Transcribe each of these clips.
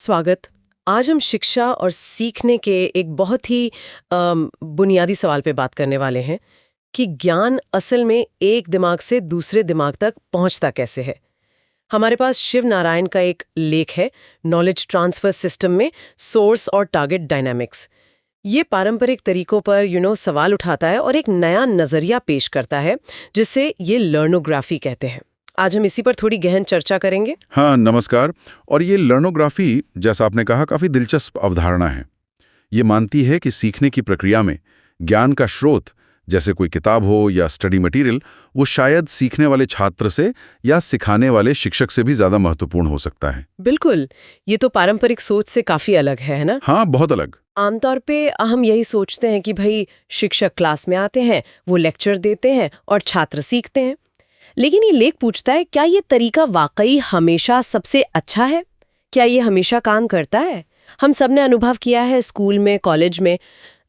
स्वागत। आज हम शिक्षा और सीखने के एक बहुत ही बुनियादी सवाल पे बात करने वाले हैं कि ज्ञान असल में एक दिमाग से दूसरे दिमाग तक पहुंचता कैसे है। हमारे पास शिव नारायण का एक लेख है, नॉलेज ट्रांसफर सिस्टम में सोर्स और टारगेट डायनामिक्स। ये पारंपरिक तरीकों पर सवाल उठाता है और एक नया नजरिया पेश करता है, जिसे ये लर्नोग्राफी कहते हैं। आज हम इसी पर थोड़ी गहन चर्चा करेंगे। हाँ, नमस्कार। और ये लर्नोग्राफी, जैसा आपने कहा, काफ़ी दिलचस्प अवधारणा है। ये मानती है कि सीखने की प्रक्रिया में ज्ञान का स्रोत, जैसे कोई किताब हो या स्टडी मटेरियल, वो शायद सीखने वाले छात्र से या सिखाने वाले शिक्षक से भी ज़्यादा महत्वपूर्ण हो सकता है। बिल्कुल, ये तो पारंपरिक सोच से काफी अलग है ना? हाँ, बहुत अलग। आमतौर पे हम यही सोचते हैं कि भाई शिक्षक क्लास में आते हैं, वो लेक्चर देते हैं और छात्र सीखते हैं। लेकिन ये लेख पूछता है, क्या ये तरीका वाकई हमेशा सबसे अच्छा है? क्या ये हमेशा काम करता है? हम सब ने अनुभव किया है, स्कूल में, कॉलेज में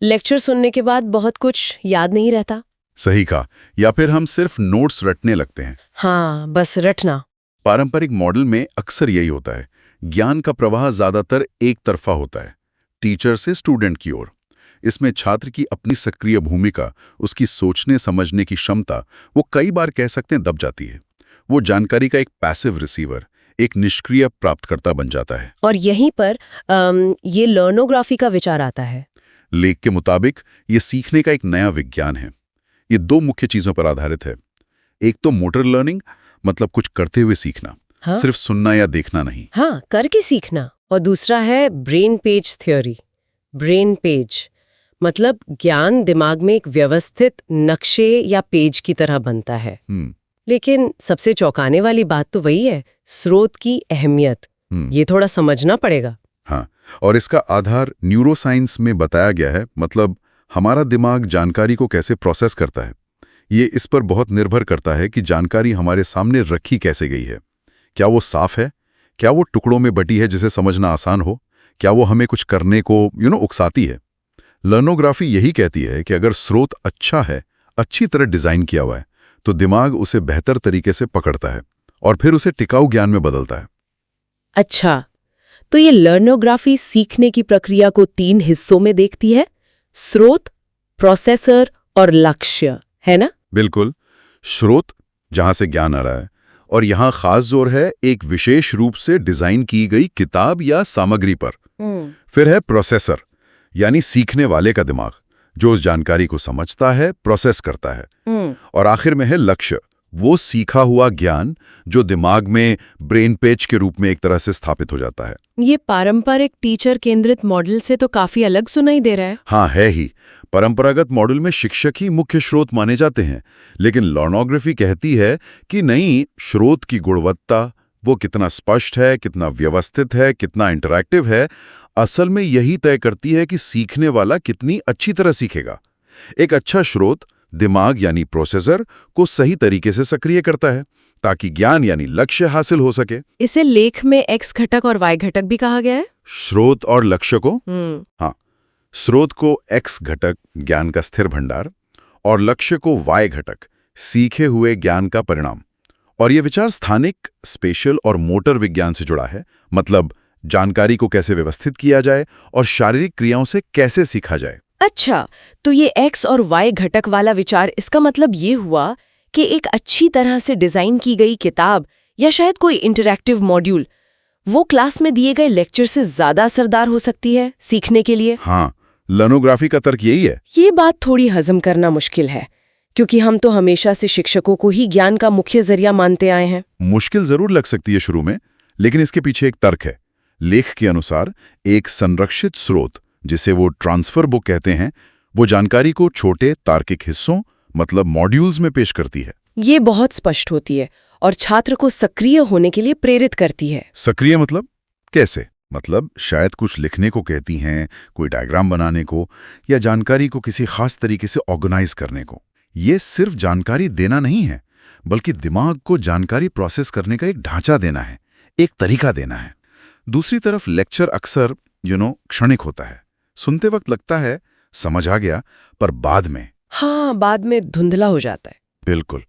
लेक्चर सुनने के बाद बहुत कुछ याद नहीं रहता। सही कहा। या फिर हम सिर्फ नोट्स रटने लगते हैं। हाँ, बस रटना। पारंपरिक मॉडल में अक्सर यही होता है। ज्ञान का प्रवाह ज़्यादातर एक तरफा होता है, टीचर से स्टूडेंट की ओर। इसमें छात्र की अपनी सक्रिय भूमिका, उसकी सोचने समझने की क्षमता, वो कई बार कह सकते हैं दब जाती है। वो जानकारी का एक पैसिव रिसीवर, एक निष्क्रिय प्राप्तकर्ता बन जाता है। और यहीं पर ये लर्नोग्राफी का विचार आता है। लेख के मुताबिक ये सीखने का एक नया विज्ञान है। ये दो मुख्य चीजों पर आधारित है। एक तो मोटर लर्निंग, मतलब कुछ करते हुए सीखना। हाँ? सिर्फ सुनना या देखना नहीं। हाँ, करके सीखना। और दूसरा है brain page theory. Brain page मतलब ज्ञान दिमाग में एक व्यवस्थित नक्शे या पेज की तरह बनता है। लेकिन सबसे चौंकाने वाली बात तो वही है, स्रोत की अहमियत। ये थोड़ा समझना पड़ेगा। हाँ, और इसका आधार न्यूरोसाइंस में बताया गया है। मतलब हमारा दिमाग जानकारी को कैसे प्रोसेस करता है, ये इस पर बहुत निर्भर करता है कि जानकारी हमारे सामने रखी कैसे गई है। क्या वो साफ है? क्या वो टुकड़ों में बटी है जिसे समझना आसान हो? क्या वो हमें कुछ करने को उकसाती है? लर्नोग्राफी यही कहती है कि अगर स्रोत अच्छा है, अच्छी तरह डिजाइन किया हुआ है, तो दिमाग उसे बेहतर तरीके से पकड़ता है और फिर उसे टिकाऊ ज्ञान में बदलता है। अच्छा, तो ये लर्नोग्राफी सीखने की प्रक्रिया को 3 हिस्सों में देखती है, स्रोत, प्रोसेसर और लक्ष्य, है ना? बिल्कुल। स्रोत, जहां से ज्ञान आ रहा है, और यहां खास जोर है एक विशेष रूप से डिजाइन की गई किताब या सामग्री पर। फिर है प्रोसेसर, यानी सीखने वाले का दिमाग, जो उस जानकारी को समझता है, प्रोसेस करता है। और आखिर में है लक्ष्य, वो सीखा हुआ ज्ञान जो दिमाग में ब्रेन पेज के रूप में एक तरह से स्थापित हो जाता है। ये पारंपरिक टीचर केंद्रित मॉडल से तो काफी अलग सुनाई दे रहा है। हाँ, है ही। परंपरागत मॉडल में शिक्षक ही मुख्य स्रोत माने जाते हैं, लेकिन लर्नोग्राफी कहती है कि नहीं, स्रोत की गुणवत्ता, वो कितना स्पष्ट है, कितना व्यवस्थित है, कितना इंटरैक्टिव है, असल में यही तय करती है कि सीखने वाला कितनी अच्छी तरह सीखेगा। एक अच्छा स्रोत दिमाग यानी प्रोसेसर को सही तरीके से सक्रिय करता है ताकि ज्ञान यानी लक्ष्य हासिल हो सके। इसे लेख में एक्स घटक और वाई घटक भी कहा गया है। स्रोत और लक्ष्य को, हाँ, स्रोत को एक्स घटक ज्ञान का स्थिर भंडार और लक्ष्य को वाई घटक सीखे हुए ज्ञान का परिणाम। और यह विचार स्थानिक, स्पेशल और मोटर विज्ञान से जुड़ा है। मतलब जानकारी को कैसे व्यवस्थित किया जाए और शारीरिक क्रियाओं से कैसे सीखा जाए। अच्छा, तो ये एक्स और वाई घटक वाला विचार, इसका मतलब ये हुआ कि एक अच्छी तरह से डिजाइन की गई किताब या शायद कोई इंटरैक्टिव मॉड्यूल, वो क्लास में दिए गए लेक्चर से ज्यादा असरदार हो सकती है सीखने के लिए। हाँ, लर्नोग्राफी का तर्क यही है। ये बात थोड़ी हजम करना मुश्किल है, क्योंकि हम तो हमेशा से शिक्षकों को ही ज्ञान का मुख्य जरिया मानते आए हैं। मुश्किल जरूर लग सकती है शुरू में, लेकिन इसके पीछे एक तर्क है। लेख के अनुसार एक संरक्षित स्रोत, जिसे वो ट्रांसफर बुक कहते हैं, वो जानकारी को छोटे तार्किक हिस्सों, मतलब मॉड्यूल्स में पेश करती है। ये बहुत स्पष्ट होती है और छात्र को सक्रिय होने के लिए प्रेरित करती है। सक्रिय मतलब कैसे? मतलब शायद कुछ लिखने को कहती हैं, कोई डायग्राम बनाने को, या जानकारी को किसी खास तरीके से ऑर्गेनाइज करने को। ये सिर्फ जानकारी देना नहीं है, बल्कि दिमाग को जानकारी प्रोसेस करने का एक ढांचा देना है, एक तरीका देना है। दूसरी तरफ लेक्चर अक्सर क्षणिक होता है। सुनते वक्त लगता है समझ आ गया, पर बाद में धुंधला हो जाता है। बिल्कुल।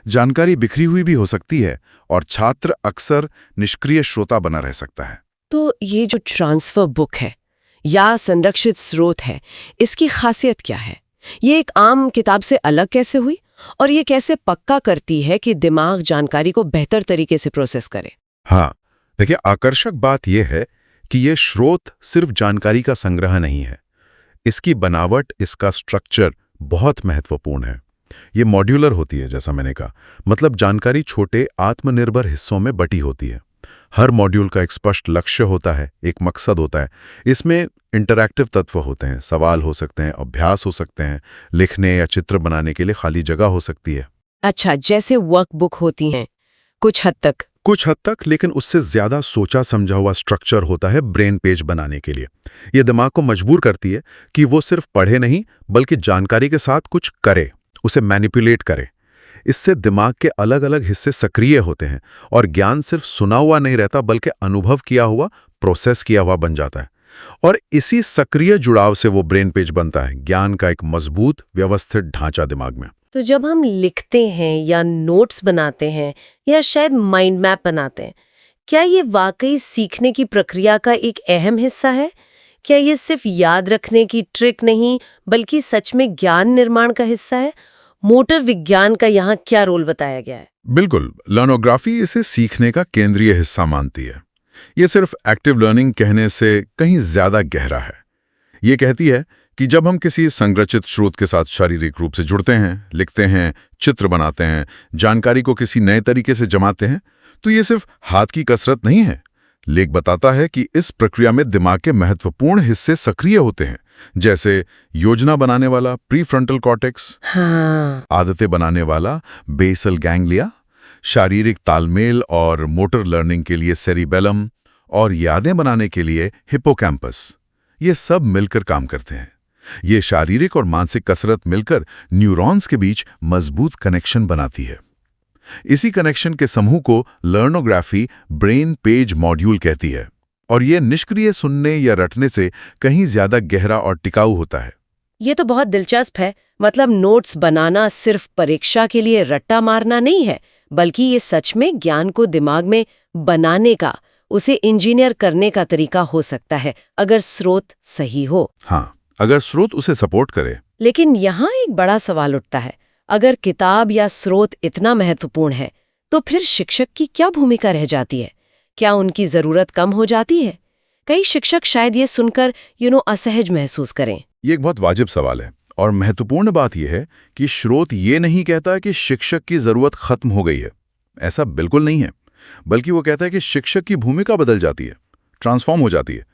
जानकारी बिखरी हुई भी हो सकती है और छात्र अक्सर निष्क्रिय श्रोता बना रह सकता है। तो ये जो ट्रांसफर बुक है या संरक्षित स्रोत है, इसकी खासियत क्या है? ये एक आम किताब से अलग कैसे हुई और ये कैसे पक्का करती है कि दिमाग जानकारी को बेहतर तरीके से प्रोसेस करे? हाँ, देखिए, आकर्षक बात यह है कि यह स्रोत सिर्फ जानकारी का संग्रह नहीं है। इसकी बनावट, इसका स्ट्रक्चर बहुत महत्वपूर्ण है। ये मॉड्यूलर होती है, जैसा मैंने कहा, मतलब जानकारी छोटे आत्मनिर्भर हिस्सों में बटी होती है। हर मॉड्यूल का एक स्पष्ट लक्ष्य होता है, एक मकसद होता है। इसमें इंटरैक्टिव तत्व होते हैं, सवाल हो सकते हैं, अभ्यास हो सकते हैं, लिखने या चित्र बनाने के लिए खाली जगह हो सकती है। अच्छा, जैसे वर्कबुक होती हैं कुछ हद तक, लेकिन उससे ज्यादा सोचा समझा हुआ स्ट्रक्चर होता है ब्रेन पेज बनाने के लिए। ये दिमाग को मजबूर करती है कि वो सिर्फ पढ़े नहीं, बल्कि जानकारी के साथ कुछ करे, उसे मैनिपुलेट करे। इससे दिमाग के अलग अलग हिस्से सक्रिय होते हैं और ज्ञान सिर्फ सुना हुआ नहीं रहता, बल्कि अनुभव किया हुआ, प्रोसेस किया हुआ बन जाता है। और इसी सक्रिय जुड़ाव से वो ब्रेन पेज बनता है, ज्ञान का एक मजबूत व्यवस्थित ढांचा दिमाग में। तो जब हम लिखते हैं या नोट्स बनाते हैं या शायद माइंड मैप बनाते हैं, क्या ये वाकई सीखने की प्रक्रिया का एक अहम हिस्सा है? क्या ये सिर्फ याद रखने की ट्रिक नहीं, बल्कि सच में ज्ञान निर्माण का हिस्सा है? मोटर विज्ञान का यहाँ क्या रोल बताया गया है? बिल्कुल, लर्नोग्राफी इसे सीखने का केंद्रीय हिस्सा मानती है। ये सिर्फ एक्टिव लर्निंग कहने से कहीं ज्यादा गहरा है। ये कहती है कि जब हम किसी संरचित स्रोत के साथ शारीरिक रूप से जुड़ते हैं, लिखते हैं, चित्र बनाते हैं, जानकारी को किसी नए तरीके से जमाते हैं, तो ये सिर्फ हाथ की कसरत नहीं है। लेख बताता है कि इस प्रक्रिया में दिमाग के महत्वपूर्ण हिस्से सक्रिय होते हैं, जैसे योजना बनाने वाला प्रीफ्रंटल कॉर्टेक्स, आदतें बनाने वाला बेसल गैंग्लिया, शारीरिक तालमेल और मोटर लर्निंग के लिए सेरिबेलम, और यादें बनाने के लिए हिप्पोकैम्पस। ये सब मिलकर काम करते हैं। ये शारीरिक और मानसिक कसरत मिलकर न्यूरॉन्स के बीच मजबूत कनेक्शन बनाती है। इसी कनेक्शन के समूह को लर्नोग्राफी ब्रेन पेज मॉड्यूल कहती है, और ये निष्क्रिय सुनने या रटने से कहीं ज्यादा गहरा और टिकाऊ होता है। ये तो बहुत दिलचस्प है। मतलब नोट्स बनाना सिर्फ परीक्षा के लिए रट्टा मारना नहीं है, बल्कि ये सच में ज्ञान को दिमाग में बनाने का, उसे इंजीनियर करने का तरीका हो सकता है, अगर स्रोत सही हो। हाँ, अगर स्रोत उसे सपोर्ट करे। लेकिन यहाँ एक बड़ा सवाल उठता है, अगर किताब या स्रोत इतना महत्वपूर्ण है, तो फिर शिक्षक की क्या भूमिका रह जाती है? क्या उनकी जरूरत कम हो जाती है? कई शिक्षक शायद ये सुनकर असहज महसूस करें। ये एक बहुत वाजिब सवाल है, और महत्वपूर्ण बात यह है कि स्रोत ये नहीं कहता कि शिक्षक की जरूरत खत्म हो गई है। ऐसा बिल्कुल नहीं है, बल्कि वो कहता है कि शिक्षक की भूमिका बदल जाती है, ट्रांसफॉर्म हो जाती है।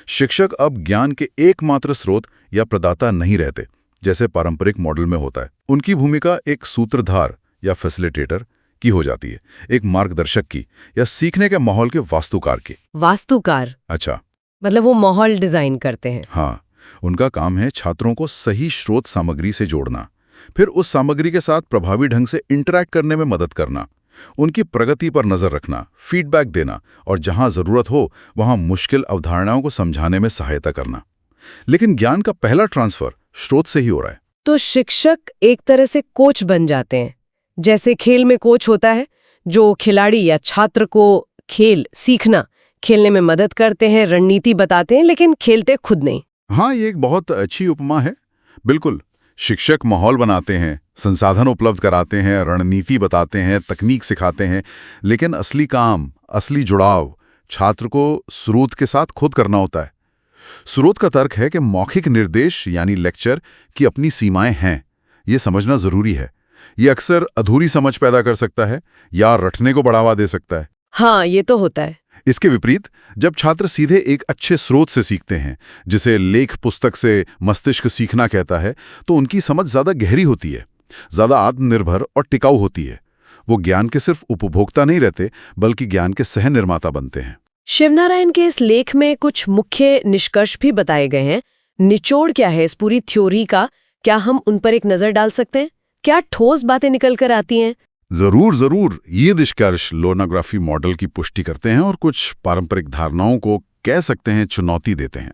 शिक्षक अब ज्ञान के एकमात्र स्रोत या प्रदाता नहीं रहते, जैसे पारंपरिक मॉडल में होता है। उनकी भूमिका एक सूत्रधार या फैसिलिटेटर की हो जाती है, एक मार्गदर्शक की, या सीखने के माहौल के वास्तुकार की। वास्तुकार? अच्छा, मतलब वो माहौल डिजाइन करते हैं। हाँ, उनका काम है छात्रों को सही स्रोत सामग्री से जोड़ना, फिर उस सामग्री के साथ प्रभावी ढंग से इंटरैक्ट करने में मदद करना, उनकी प्रगति पर नजर रखना, फीडबैक देना, और जहां जरूरत हो वहां मुश्किल अवधारणाओं को समझाने में सहायता करना। लेकिन ज्ञान का पहला ट्रांसफर स्रोत से ही हो रहा है। तो शिक्षक एक तरह से कोच बन जाते हैं, जैसे खेल में कोच होता है जो खिलाड़ी या छात्र को खेल सीखना, खेलने में मदद करते हैं, रणनीति बताते हैं, लेकिन खेलते खुद नहीं। हाँ, ये एक बहुत अच्छी उपमा है। बिल्कुल, शिक्षक माहौल बनाते हैं, संसाधन उपलब्ध कराते हैं, रणनीति बताते हैं, तकनीक सिखाते हैं, लेकिन असली काम, असली जुड़ाव छात्र को स्रोत के साथ खुद करना होता है। स्रोत का तर्क है कि मौखिक निर्देश यानी लेक्चर की अपनी सीमाएं हैं, ये समझना जरूरी है। ये अक्सर अधूरी समझ पैदा कर सकता है या रटने को बढ़ावा दे सकता है। हाँ, ये तो होता है। इसके विपरीत, जब छात्र सीधे एक अच्छे स्रोत से सीखते हैं, जिसे लेख पुस्तक से मस्तिष्क सीखना कहता है, तो उनकी समझ ज्यादा गहरी होती है, ज्यादा आत्मनिर्भर और टिकाऊ होती है। वो ज्ञान के सिर्फ उपभोक्ता नहीं रहते, बल्कि ज्ञान के सह निर्माता बनते हैं। शिवनारायण के इस लेख में कुछ मुख्य निष्कर्ष भी बताए गए हैं। निचोड़ क्या है इस पूरी थ्योरी का? क्या हम उन पर एक नजर डाल सकते हैं? क्या ठोस बातें निकल कर आती हैं? जरूर जरूर। ये निष्कर्ष लर्नोग्राफी मॉडल की पुष्टि करते हैं और कुछ पारंपरिक धारणाओं को कह सकते हैं चुनौती देते हैं।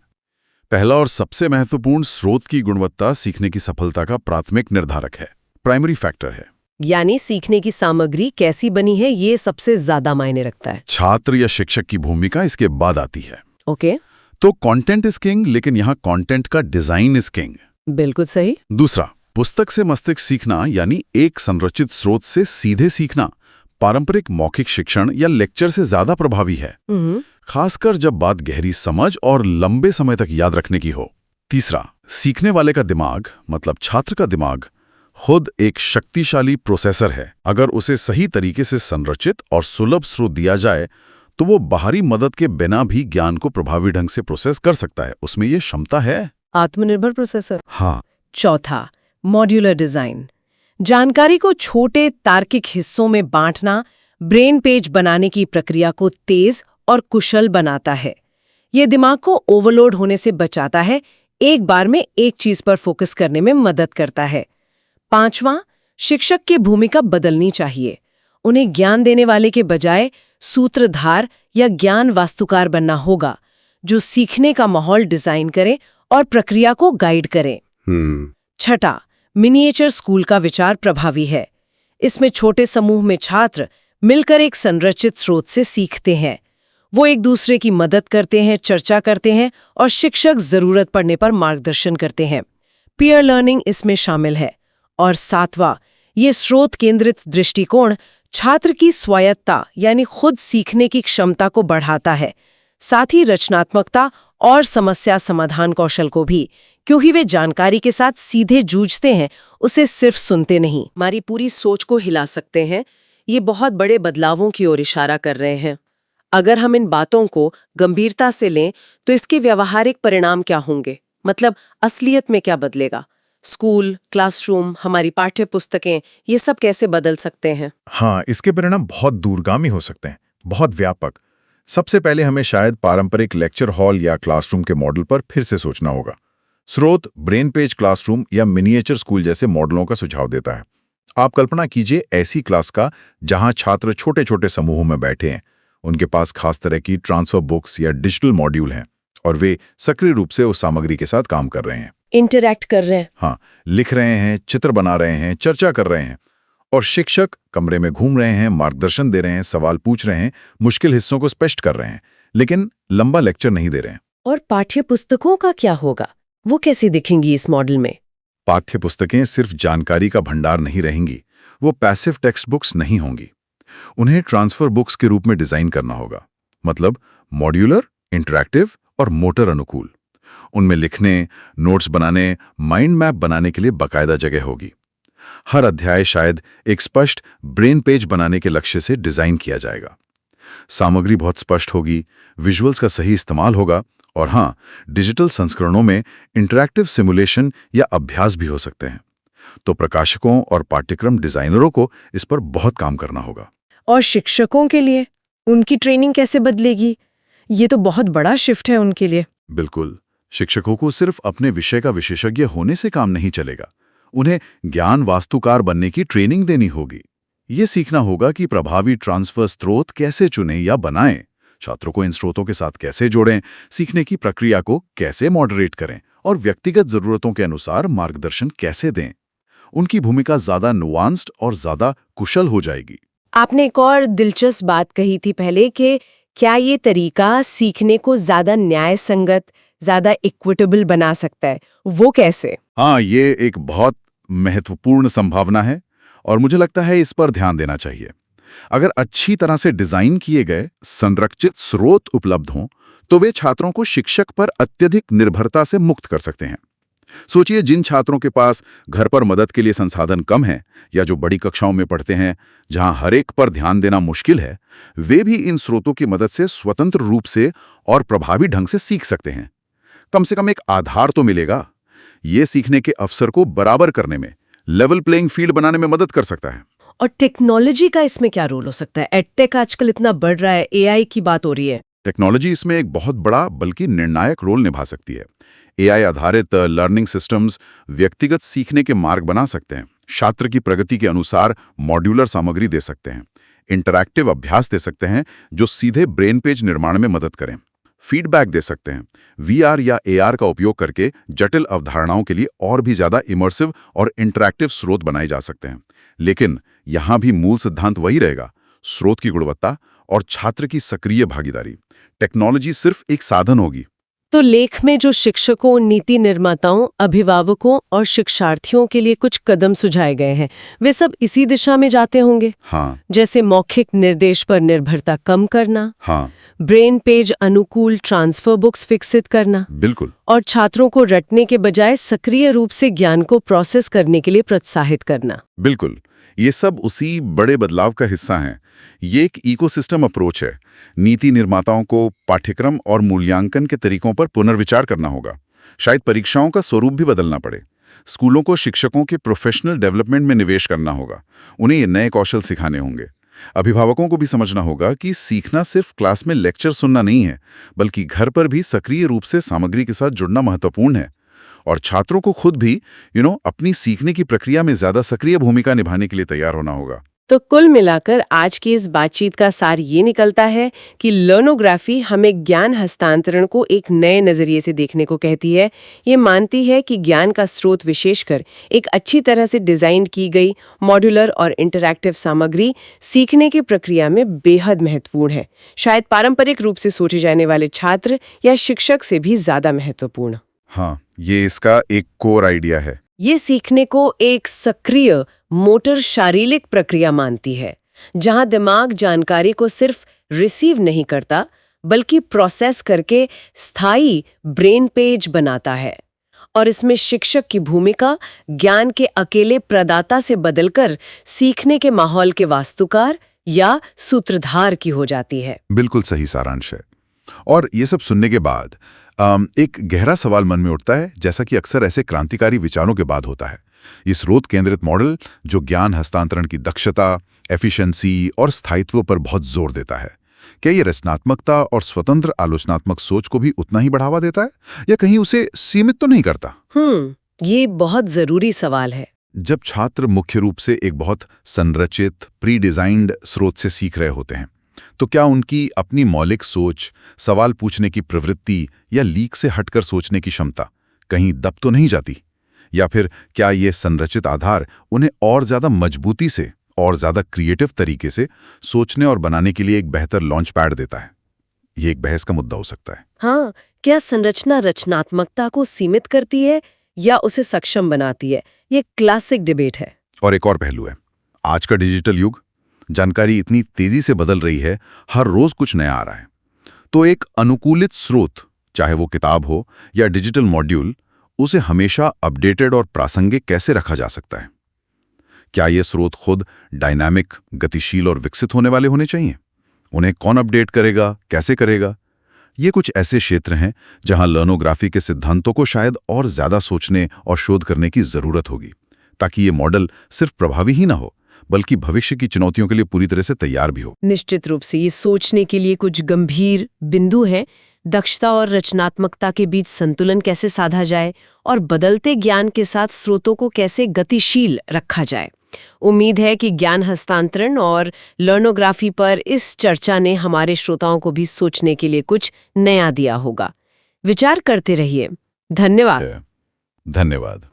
पहला और सबसे महत्वपूर्ण, स्रोत की गुणवत्ता सीखने की सफलता का प्राथमिक निर्धारक है, प्राइमरी फैक्टर है। यानी सीखने की सामग्री कैसी बनी है ये सबसे ज्यादा मायने रखता है। छात्र या शिक्षक की भूमिका इसके बाद आती है। ओके, तो कंटेंट इज किंग, लेकिन यहाँ कंटेंट का डिजाइन इज किंग। बिल्कुल सही। दूसरा, पुस्तक से मस्तिष्क सीखना यानी एक संरचित स्रोत से सीधे सीखना पारंपरिक मौखिक शिक्षण या लेक्चर से ज्यादा प्रभावी है, खासकर जब बात गहरी समझ और लंबे समय तक याद रखने की हो। तीसरा, सीखने वाले का दिमाग मतलब छात्र का दिमाग खुद एक शक्तिशाली प्रोसेसर है। अगर उसे सही तरीके से संरचित और सुलभ स्रोत दिया जाए तो वो बाहरी मदद के बिना भी ज्ञान को प्रभावी ढंग से प्रोसेस कर सकता है। उसमें ये क्षमता है। आत्मनिर्भर प्रोसेसर। हाँ। चौथा, मॉड्यूलर डिजाइन। जानकारी को छोटे तार्किक हिस्सों में बांटना ब्रेन पेज बनाने की प्रक्रिया को तेज और कुशल बनाता है। ये दिमाग को ओवरलोड होने से बचाता है, एक बार में एक चीज पर फोकस करने में मदद करता है। पांचवां, शिक्षक की भूमिका बदलनी चाहिए। उन्हें ज्ञान देने वाले के बजाय सूत्रधार या ज्ञान वास्तुकार बनना होगा, जो सीखने का माहौल डिजाइन करे और प्रक्रिया को गाइड करे। छठा, मिनिएचर स्कूल का विचार प्रभावी है। इसमें छोटे समूह में छात्र मिलकर एक संरचित स्रोत से सीखते हैं। वो एक दूसरे की मदद करते हैं, चर्चा करते हैं और शिक्षक जरूरत पड़ने पर मार्गदर्शन करते हैं। पीयर लर्निंग इसमें शामिल है। और सातवां, ये स्रोत केंद्रित दृष्टिकोण छात्र की स्वायत्तता यानी खुद सीखने की क्षमता को बढ़ाता है, साथ ही रचनात्मकता और समस्या समाधान कौशल को भी, क्योंकि वे जानकारी के साथ सीधे जूझते हैं, उसे सिर्फ सुनते नहीं, हमारी पूरी सोच को हिला सकते हैं। ये बहुत बड़े बदलावों की ओर इशारा कर रहे हैं। अगर हम इन बातों को गंभीरता से लें तो इसके व्यावहारिक परिणाम क्या होंगे? मतलब असलियत में क्या बदलेगा? स्कूल, क्लासरूम, हमारी पाठ्य पुस्तकें, ये सब कैसे बदल सकते हैं? हाँ, इसके परिणाम बहुत दूरगामी हो सकते हैं, बहुत व्यापक। सबसे पहले हमें शायद पारंपरिक लेक्चर हॉल या क्लासरूम के मॉडल पर फिर से सोचना होगा। स्रोत ब्रेन पेज क्लासरूम या मिनिएचर स्कूल जैसे मॉडलों का सुझाव देता है। आप कल्पना कीजिए ऐसी क्लास का जहां छात्र छोटे छोटे समूहों में बैठे हैं, उनके पास खास तरह की ट्रांसफर बुक्स या डिजिटल मॉड्यूल हैं और वे सक्रिय रूप से उस सामग्री के साथ काम कर रहे हैं, इंटरैक्ट कर रहे हैं। हाँ, लिख रहे हैं, चित्र बना रहे हैं, चर्चा कर रहे हैं। और शिक्षक कमरे में घूम रहे हैं, मार्गदर्शन दे रहे हैं, सवाल पूछ रहे हैं, मुश्किल हिस्सों को स्पष्ट कर रहे हैं, लेकिन लंबा लेक्चर नहीं दे रहे हैं। और पाठ्य पुस्तकों का क्या होगा? वो कैसी दिखेंगी इस मॉडल में? पाठ्य पुस्तकें सिर्फ जानकारी का भंडार नहीं रहेंगी, वो पैसिव टेक्स्ट बुक्स नहीं होंगी। उन्हें ट्रांसफर बुक्स के रूप में डिजाइन करना होगा, मतलब मॉड्यूलर, इंटरैक्टिव और मोटर अनुकूल। उनमें लिखने, नोट्स बनाने, माइंड मैप बनाने के लिए बाकायदा जगह होगी। हर अध्याय शायद एक स्पष्ट ब्रेन पेज बनाने के लक्ष्य से डिजाइन किया जाएगा। सामग्री बहुत स्पष्ट होगी, विजुअल्स का सही इस्तेमाल होगा और हाँ, डिजिटल संस्करणों में इंटरैक्टिव सिमुलेशन या अभ्यास भी हो सकते हैं। तो प्रकाशकों और पाठ्यक्रम डिजाइनरों को इस पर बहुत काम करना होगा। और शिक्षकों के लिए उनकी ट्रेनिंग कैसे बदलेगी? ये तो बहुत बड़ा शिफ्ट है उनके लिए। बिल्कुल, शिक्षकों को सिर्फ अपने विषय का विशेषज्ञ होने से काम नहीं चलेगा। उन्हें ज्ञान वास्तुकार बनने की ट्रेनिंग देनी होगी। ये सीखना होगा कि प्रभावी ट्रांसफर स्रोत कैसे चुनें या बनाएं, छात्रों को इन स्रोतों के साथ कैसे जोड़ें, सीखने की प्रक्रिया को कैसे मॉडरेट करें और व्यक्तिगत जरूरतों के अनुसार मार्गदर्शन कैसे दें। उनकी भूमिका ज्यादा नुआंस्ड और ज्यादा कुशल हो जाएगी। आपने एक और दिलचस्प बात कही थी पहले कि क्या ये तरीका सीखने को ज्यादा न्याय संगत, ज्यादा इक्विटेबल बना सकता है? वो कैसे? हाँ, ये एक बहुत महत्वपूर्ण संभावना है और मुझे लगता है इस पर ध्यान देना चाहिए। अगर अच्छी तरह से डिजाइन किए गए संरचित स्रोत उपलब्ध हों तो वे छात्रों को शिक्षक पर अत्यधिक निर्भरता से मुक्त कर सकते हैं। सोचिए, जिन छात्रों के पास घर पर मदद के लिए संसाधन कम है या जो बड़ी कक्षाओं में पढ़ते हैं जहां हर एक पर ध्यान देना मुश्किल है, वे भी इन स्रोतों की मदद से स्वतंत्र रूप से और प्रभावी ढंग से सीख सकते हैं। कम से कम एक आधार तो मिलेगा। ये सीखने के अवसर को बराबर करने में, लेवल प्लेइंग फील्ड बनाने में मदद कर सकता है। और टेक्नोलॉजी का इसमें क्या रोल हो सकता है? एडटेक आजकल इतना बढ़ रहा है, एआई की बात हो रही है। टेक्नोलॉजी इसमें एक बहुत बड़ा बल्कि निर्णायक रोल निभा सकती है। एआई आधारित लर्निंग सिस्टम्स व्यक्तिगत सीखने के मार्ग बना सकते हैं, छात्र की प्रगति के अनुसार मॉड्यूलर सामग्री दे सकते हैं, इंटरैक्टिव अभ्यास दे सकते हैं जो सीधे ब्रेन पेज निर्माण में मदद करें, फीडबैक दे सकते हैं। वीआर या एआर का उपयोग करके जटिल अवधारणाओं के लिए और भी ज्यादा इमर्सिव और इंटरैक्टिव स्रोत बनाए जा सकते हैं। लेकिन यहाँ भी मूल सिद्धांत वही रहेगा, स्रोत की गुणवत्ता और छात्र की सक्रिय भागीदारी। टेक्नोलॉजी सिर्फ एक साधन होगी। तो लेख में जो शिक्षकों, नीति निर्माताओं, अभिभावकों और शिक्षार्थियों के लिए कुछ कदम सुझाए गए हैं, वे सब इसी दिशा में जाते होंगे। हाँ जैसे मौखिक निर्देश पर निर्भरता कम करना, हाँ ब्रेन पेज अनुकूल ट्रांसफर बुक्स विकसित करना, बिल्कुल। और छात्रों को रटने के बजाय सक्रिय रूप से ज्ञान को प्रोसेस करने के लिए प्रोत्साहित करना। बिल्कुल, ये सब उसी बड़े बदलाव का हिस्सा हैं। ये एक इकोसिस्टम अप्रोच है। नीति निर्माताओं को पाठ्यक्रम और मूल्यांकन के तरीकों पर पुनर्विचार करना होगा। शायद परीक्षाओं का स्वरूप भी बदलना पड़े। स्कूलों को शिक्षकों के प्रोफेशनल डेवलपमेंट में निवेश करना होगा। उन्हें ये नए कौशल सिखाने होंगे। अभिभावकों को भी समझना होगा कि सीखना सिर्फ क्लास में लेक्चर सुनना नहीं है, बल्कि घर पर भी सक्रिय रूप से सामग्री के साथ जुड़ना महत्वपूर्ण है। और छात्रों को खुद भी अपनी सीखने की प्रक्रिया में ज्यादा सक्रिय भूमिका निभाने के लिए तैयार होना होगा। तो कुल मिलाकर आज की इस बातचीत का सार ये निकलता है कि लर्नोग्राफी हमें ज्ञान हस्तांतरण को एक नए नजरिए से देखने को कहती है। ये मानती है कि ज्ञान का स्रोत विशेषकर एक अच्छी तरह से डिजाइन की गई मॉड्यूलर और इंटरैक्टिव सामग्री सीखने की प्रक्रिया में बेहद महत्वपूर्ण है, शायद पारंपरिक रूप से सोचे जाने वाले छात्र या शिक्षक से भी ज्यादा महत्वपूर्ण। हाँ, ये इसका एक कोर आइडिया है। ये सीखने को एक सक्रिय मोटर शारीरिक प्रक्रिया मानती है, जहां दिमाग जानकारी को सिर्फ रिसीव नहीं करता बल्कि प्रोसेस करके स्थायी ब्रेन पेज बनाता है। और इसमें शिक्षक की भूमिका ज्ञान के अकेले प्रदाता से बदलकर सीखने के माहौल के वास्तुकार या सूत्रधार की हो जाती है। बिल्कुल सही सारांश है। और ये सब सुनने के बाद एक गहरा सवाल मन में उठता है, जैसा कि अक्सर ऐसे क्रांतिकारी विचारों के बाद होता है। ये स्रोत केंद्रित मॉडल जो ज्ञान हस्तांतरण की दक्षता, एफिशिएंसी और स्थायित्व पर बहुत जोर देता है, क्या ये रचनात्मकता और स्वतंत्र आलोचनात्मक सोच को भी उतना ही बढ़ावा देता है, या कहीं उसे सीमित तो नहीं करता? ये बहुत जरूरी सवाल है। जब छात्र मुख्य रूप से एक बहुत संरचित, प्री डिजाइंड स्रोत से सीख रहे होते हैं, तो क्या उनकी अपनी मौलिक सोच, सवाल पूछने की प्रवृत्ति या लीक से हटकर सोचने की क्षमता कहीं दब तो नहीं जाती? या फिर क्या ये संरचित आधार उन्हें और ज्यादा मजबूती से और ज्यादा क्रिएटिव तरीके से सोचने और बनाने के लिए एक बेहतर लॉन्च पैड देता है? ये एक बहस का मुद्दा हो सकता है। हाँ, क्या संरचना रचनात्मकता को सीमित करती है या उसे सक्षम बनाती है? ये क्लासिक डिबेट है। और एक और पहलू है, आज का डिजिटल युग, जानकारी इतनी तेजी से बदल रही है, हर रोज कुछ नया आ रहा है। तो एक अनुकूलित स्रोत, चाहे वो किताब हो या डिजिटल मॉड्यूल, उसे हमेशा अपडेटेड और प्रासंगिक कैसे रखा जा सकता है? क्या ये स्रोत खुद डायनामिक, गतिशील और विकसित होने वाले होने चाहिए? उन्हें कौन अपडेट करेगा, कैसे करेगा? ये कुछ ऐसे क्षेत्र हैं जहां लर्नोग्राफी के सिद्धांतों को शायद और ज्यादा सोचने और शोध करने की जरूरत होगी, ताकि ये मॉडल सिर्फ प्रभावी ही ना हो, बल्कि भविष्य की चुनौतियों के लिए पूरी तरह से तैयार भी हो। निश्चित रूप से ये सोचने के लिए कुछ गंभीर बिंदु हैं। दक्षता और रचनात्मकता के बीच संतुलन कैसे साधा जाए और बदलते ज्ञान के साथ स्रोतों को कैसे गतिशील रखा जाए। उम्मीद है कि ज्ञान हस्तांतरण और लर्नोग्राफी पर इस चर्चा ने हमारे श्रोताओं को भी सोचने के लिए कुछ नया दिया होगा। विचार करते रहिए। धन्यवाद। धन्यवाद।